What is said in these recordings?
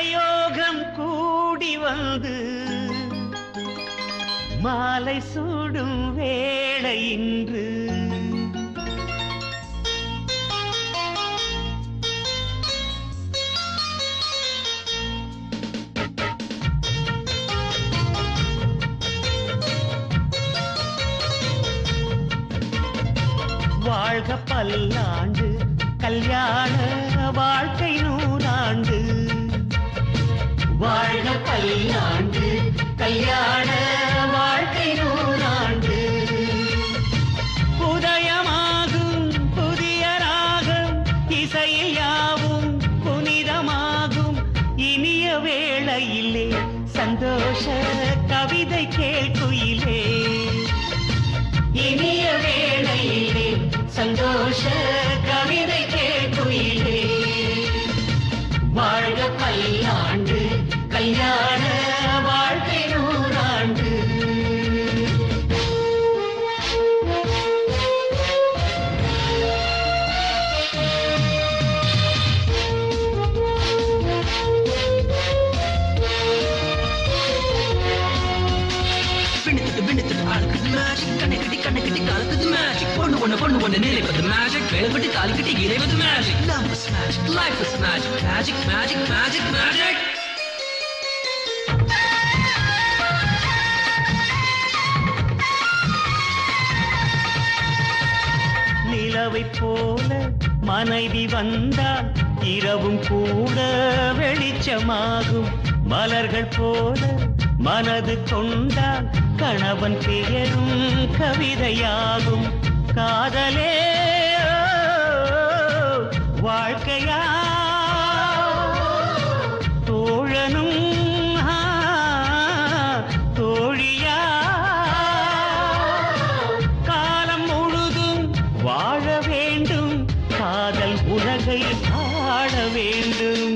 மலையோகம் கூடி வந்து மாலை சூடும் வேளை இன்று வாழ்க பல்லாண்டு கல்யாண வாழ்க்கை நூறாண்டு வாழ்க பல்லாண்டு கல்யாண வாழ்க்கை நூறாண்டு உதயமாகும் புதிய ராகம் இசையில் யாவும் புனிதமாகும் இனிய வேளையிலே சந்தோஷ கவிதை கேட்குயிலே இனிய வேளையிலே சந்தோஷ கவிதை கேட்குயிலே வாழ்க பல்லாண்டு கல்யாண வாழ்க்கை நூறாண்டு One nearly for the magic, fail for the talikati, gire with the magic. Love is magic, life is magic, magic, magic, magic, magic. நிலவை போல மனைவி வந்தால் இரவும் கூட வெளிச்சமாகும் மலர்கள் போல மனது கொண்டால் கணவன் பெயரும் கவிதையாகும் காதலே வாழ்க்கையா தோழனும் தோழியா காலம் முழுதும் வாழ வேண்டும் காதல் உலகை ஆள வேண்டும்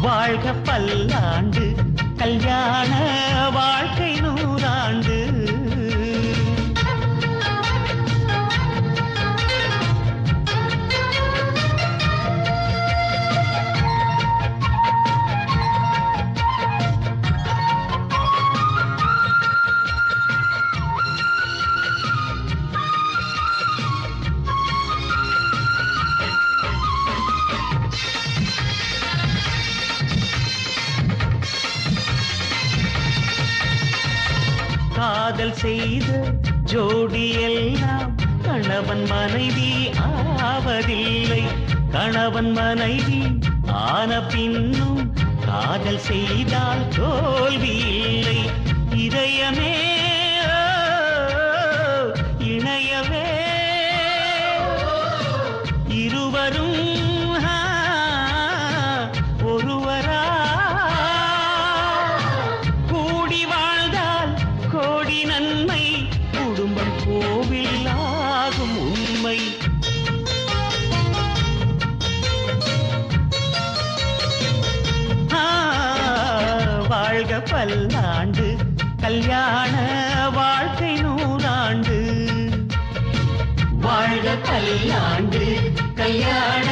வாழ்க பல்லாண்டு கல்யாண வாழ்க்கை நூறாண்டு காதல் செய்த ஜோடி எல்லாம் கணவன் மனைவி ஆவதில்லை கணவன் மனைவி ஆன பின்னும் காதல் செய்தால் தோல்வி இல்லை இதயமே இணையவே இருவரும் ஒருவரா நன்மை குடும்பம் கோவில் ஆகும் உண்மை வாழ்க பல்லாண்டு கல்யாண வாழ்க்கை நூறாண்டு வாழ்க பல்லாண்டு கல்யாண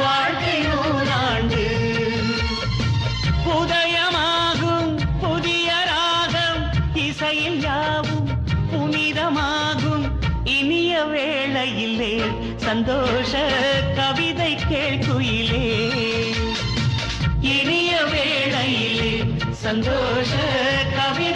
வாழ்க்கை நூறாண்டு உதயமாகும் புதிய ராகம் இசையில் யாவும் புனிதமாகும் இனிய வேளையிலே சந்தோஷ கவிதை கேட்குயிலே இனிய வேளையிலே சந்தோஷ கவிதை